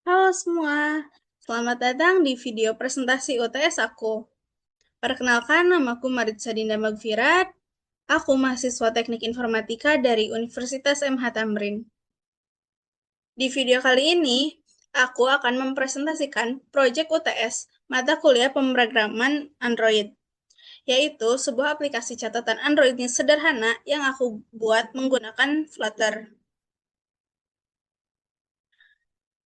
Halo semua, selamat datang di video presentasi UTS aku. Perkenalkan, namaku Maritza Dinda Magfirat. Aku mahasiswa Teknik Informatika dari Universitas MH Tamrin. Di video kali ini, aku akan mempresentasikan proyek UTS mata kuliah pemrograman Android, yaitu sebuah aplikasi catatan Android yang sederhana yang aku buat menggunakan Flutter.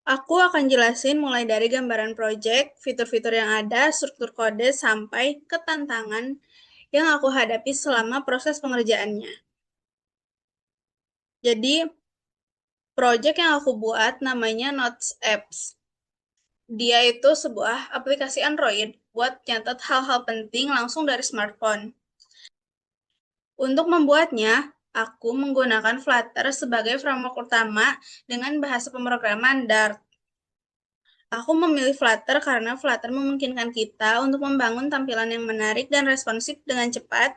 Aku akan jelasin mulai dari gambaran project, fitur-fitur yang ada, struktur kode, sampai ke tantangan yang aku hadapi selama proses pengerjaannya. Jadi, project yang aku buat namanya Notes Apps. Dia itu sebuah aplikasi Android buat nyatet hal-hal penting langsung dari smartphone. Untuk membuatnya, aku menggunakan Flutter sebagai framework utama dengan bahasa pemrograman Dart. Aku memilih Flutter karena Flutter memungkinkan kita untuk membangun tampilan yang menarik dan responsif dengan cepat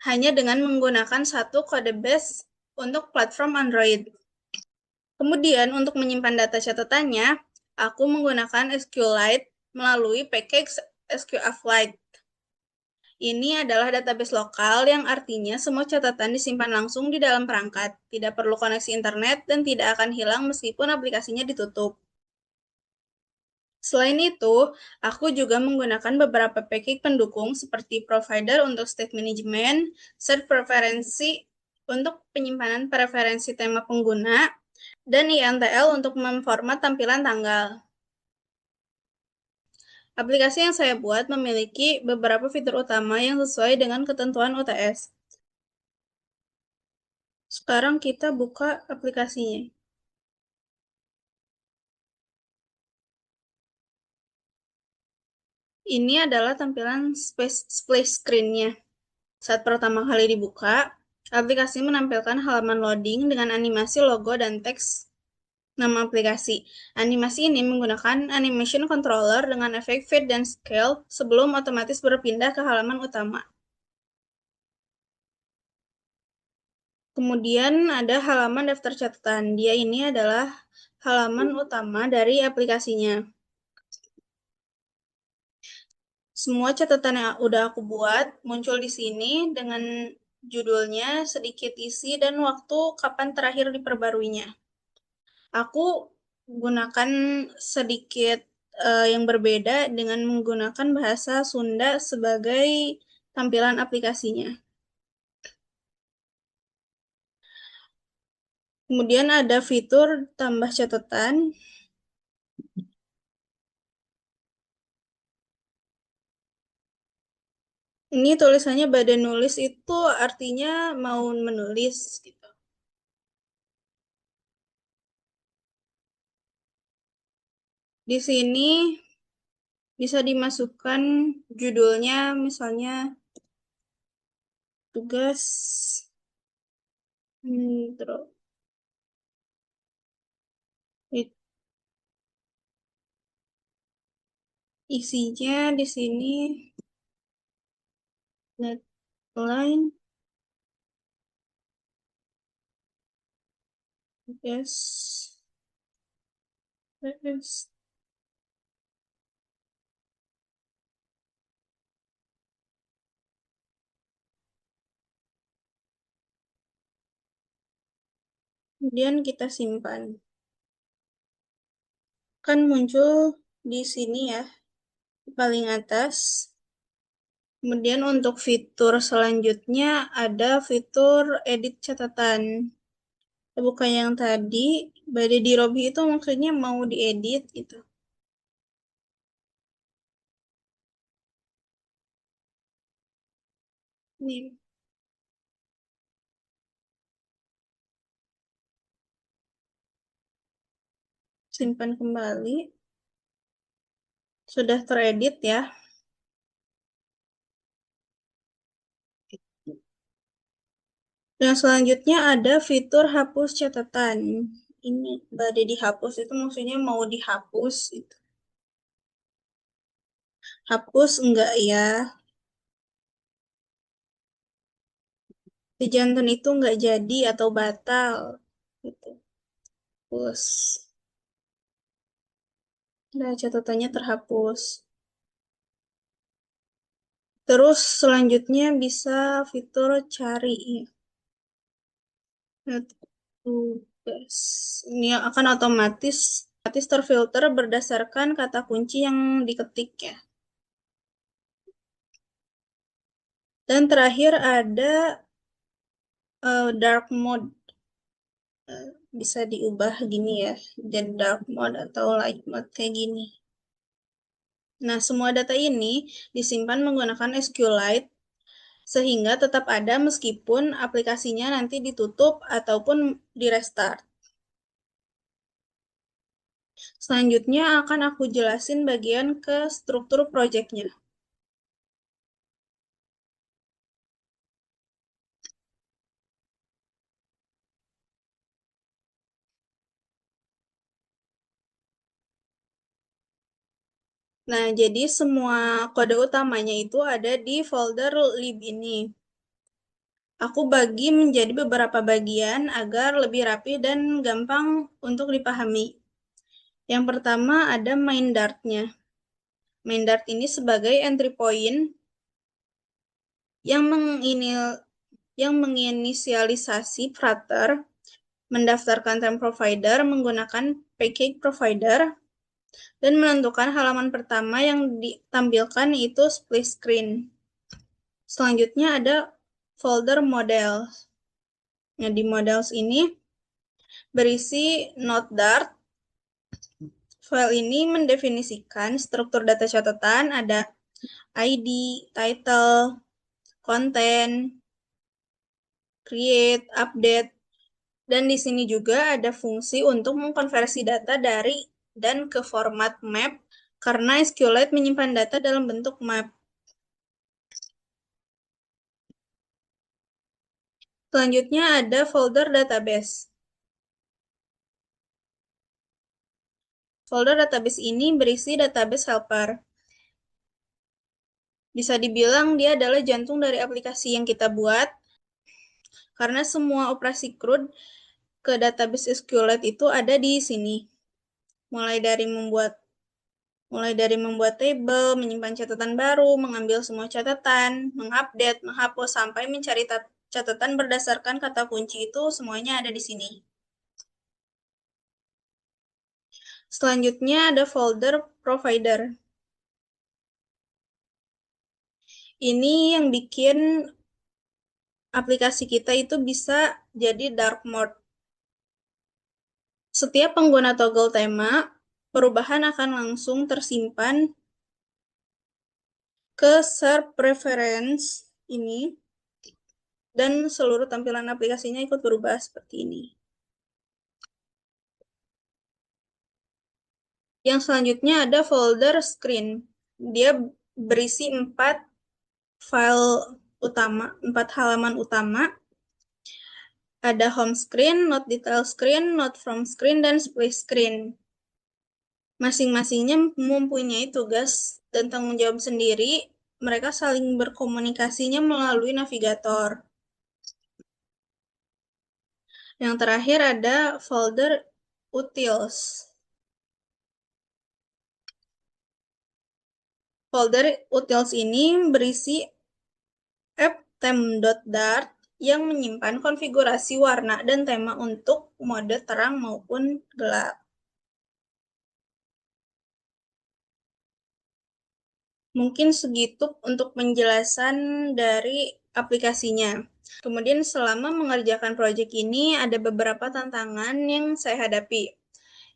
hanya dengan menggunakan satu kode base untuk platform Android. Kemudian untuk menyimpan data catatannya, aku menggunakan SQLite melalui package SQLite. Ini adalah database lokal yang artinya semua catatan disimpan langsung di dalam perangkat, tidak perlu koneksi internet, dan tidak akan hilang meskipun aplikasinya ditutup. Selain itu, aku juga menggunakan beberapa package pendukung seperti provider untuk state management, set preferensi untuk penyimpanan preferensi tema pengguna, dan INTL untuk memformat tampilan tanggal. Aplikasi yang saya buat memiliki beberapa fitur utama yang sesuai dengan ketentuan UTS. Sekarang kita buka aplikasinya. Ini adalah tampilan splash screen-nya. Saat pertama kali dibuka, aplikasi menampilkan halaman loading dengan animasi logo dan teks nama aplikasi. Animasi ini menggunakan animation controller dengan efek fade dan scale sebelum otomatis berpindah ke halaman utama. Kemudian ada halaman daftar catatan. Dia ini adalah halaman utama dari aplikasinya. Semua catatan yang udah aku buat muncul di sini dengan judulnya, sedikit isi, dan waktu kapan terakhir diperbaruinya. Aku gunakan sedikit yang berbeda dengan menggunakan bahasa Sunda sebagai tampilan aplikasinya. Kemudian ada fitur tambah catatan. Ini tulisannya pada nulis itu artinya mau menulis gitu. Di sini bisa dimasukkan judulnya, misalnya tugas terus isinya di sini deadline, yes, yes. Kemudian kita simpan. Kan muncul di sini ya, di paling atas. Kemudian untuk fitur selanjutnya ada fitur edit catatan. Kita buka yang tadi, body di Robi itu maksudnya mau diedit gitu. Ini simpan kembali. Sudah teredit ya. Dan selanjutnya ada fitur hapus catatan. Ini body dihapus itu maksudnya mau dihapus gitu. Hapus enggak ya? Jantan itu enggak jadi atau batal gitu. Hapus. Nah, catatannya terhapus. Terus selanjutnya bisa fitur cari. Nah, tugas. Ini akan otomatis terfilter berdasarkan kata kunci yang diketik ya. Dan terakhir ada dark mode. Bisa diubah gini ya, jadi dark mode atau light mode kayak gini. Nah, semua data ini disimpan menggunakan SQLite sehingga tetap ada meskipun aplikasinya nanti ditutup ataupun di restart. Selanjutnya akan aku jelasin bagian ke struktur projectnya. Nah, jadi semua kode utamanya itu ada di folder lib ini. Aku bagi menjadi beberapa bagian agar lebih rapi dan gampang untuk dipahami. Yang pertama ada main Dart-nya. Main Dart ini sebagai entry point yang menginisialisasi Flutter, mendaftarkan time provider menggunakan package provider, dan menentukan halaman pertama yang ditampilkan itu splash screen. Selanjutnya ada folder model. Nah, di models ini berisi node Dart. File ini mendefinisikan struktur data catatan, ada ID, title, content, create, update, dan di sini juga ada fungsi untuk mengkonversi data dari dan ke format map karena SQLite menyimpan data dalam bentuk map. Selanjutnya ada folder database. Folder database ini berisi database helper. Bisa dibilang dia adalah jantung dari aplikasi yang kita buat, karena semua operasi CRUD ke database SQLite itu ada di sini. Mulai dari membuat table, menyimpan catatan baru, mengambil semua catatan, mengupdate, menghapus, sampai mencari catatan berdasarkan kata kunci itu semuanya ada di sini. Selanjutnya ada folder provider. Ini yang bikin aplikasi kita itu bisa jadi dark mode. Setiap pengguna toggle tema, perubahan akan langsung tersimpan ke serve preference ini, dan seluruh tampilan aplikasinya ikut berubah seperti ini. Yang selanjutnya ada folder screen. Dia berisi 4 file utama, 4 halaman utama. Ada home screen, not detail screen, not from screen, dan splash screen. Masing-masingnya mempunyai tugas dan tanggung jawab sendiri. Mereka saling berkomunikasinya melalui navigator. Yang terakhir ada folder utils. Folder utils ini berisi app.them.dart yang menyimpan konfigurasi warna dan tema untuk mode terang maupun gelap. Mungkin segitu untuk penjelasan dari aplikasinya. Kemudian selama mengerjakan proyek ini ada beberapa tantangan yang saya hadapi.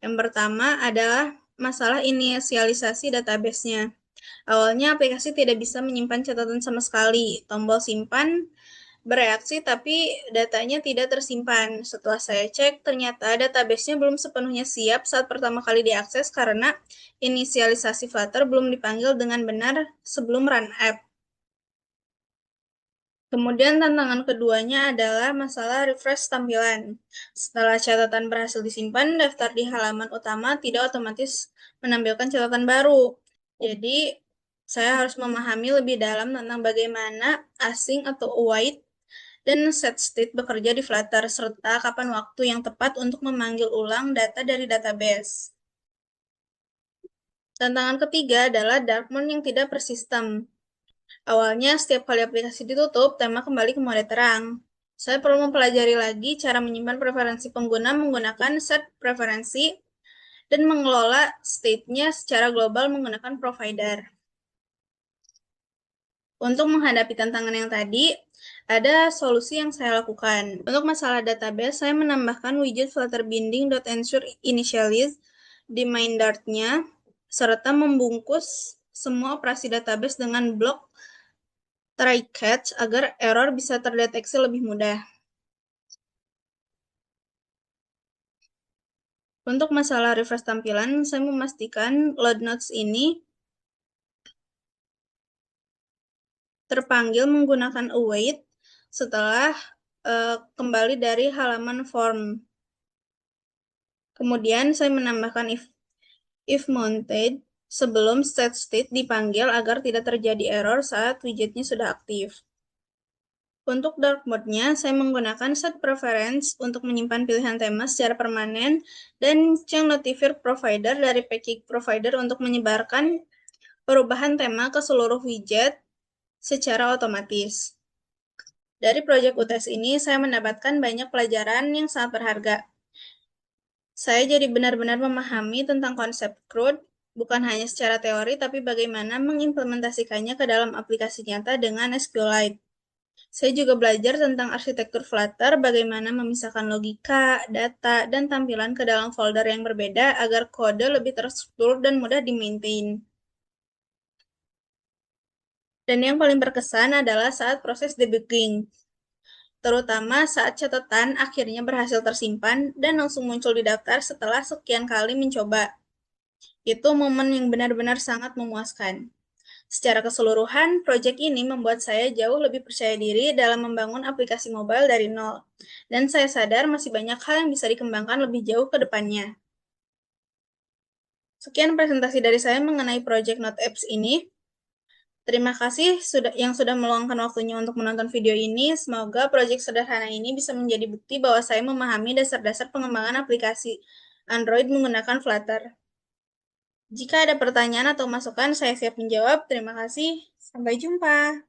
Yang pertama adalah masalah inisialisasi database-nya. Awalnya aplikasi tidak bisa menyimpan catatan sama sekali. Tombol simpan bereaksi tapi datanya tidak tersimpan. Setelah saya cek, ternyata database-nya belum sepenuhnya siap saat pertama kali diakses karena inisialisasi Flutter belum dipanggil dengan benar sebelum run app. Kemudian tantangan keduanya adalah masalah refresh tampilan. Setelah catatan berhasil disimpan, daftar di halaman utama tidak otomatis menampilkan catatan baru. Jadi, saya harus memahami lebih dalam tentang bagaimana async atau await dan set state bekerja di Flutter, serta kapan waktu yang tepat untuk memanggil ulang data dari database. Tantangan ketiga adalah dark mode yang tidak persistem. Awalnya, setiap kali aplikasi ditutup, tema kembali ke mode terang. Saya perlu mempelajari lagi cara menyimpan preferensi pengguna menggunakan set preferensi dan mengelola state-nya secara global menggunakan provider. Untuk menghadapi tantangan yang tadi, ada solusi yang saya lakukan. Untuk masalah database, saya menambahkan widget Flutter binding.ensure initialize di main Dart-nya, serta membungkus semua operasi database dengan blok try catch agar error bisa terdeteksi lebih mudah. Untuk masalah refresh tampilan, saya memastikan load notes ini terpanggil menggunakan await setelah kembali dari halaman form. Kemudian saya menambahkan if mounted sebelum set state dipanggil agar tidak terjadi error saat widgetnya sudah aktif. Untuk dark mode-nya, saya menggunakan set preference untuk menyimpan pilihan tema secara permanen dan change notifier provider dari package provider untuk menyebarkan perubahan tema ke seluruh widget secara otomatis. Dari proyek UTS ini, saya mendapatkan banyak pelajaran yang sangat berharga. Saya jadi benar-benar memahami tentang konsep CRUD, bukan hanya secara teori, tapi bagaimana mengimplementasikannya ke dalam aplikasi nyata dengan SQLite. Saya juga belajar tentang arsitektur Flutter, bagaimana memisahkan logika, data, dan tampilan ke dalam folder yang berbeda agar kode lebih terstruktur dan mudah di-maintain. Dan yang paling berkesan adalah saat proses debugging, terutama saat catatan akhirnya berhasil tersimpan dan langsung muncul di daftar setelah sekian kali mencoba. Itu momen yang benar-benar sangat memuaskan. Secara keseluruhan, proyek ini membuat saya jauh lebih percaya diri dalam membangun aplikasi mobile dari nol. Dan saya sadar masih banyak hal yang bisa dikembangkan lebih jauh ke depannya. Sekian presentasi dari saya mengenai proyek Note Apps ini. Terima kasih yang sudah meluangkan waktunya untuk menonton video ini. Semoga proyek sederhana ini bisa menjadi bukti bahwa saya memahami dasar-dasar pengembangan aplikasi Android menggunakan Flutter. Jika ada pertanyaan atau masukan, saya siap menjawab. Terima kasih. Sampai jumpa.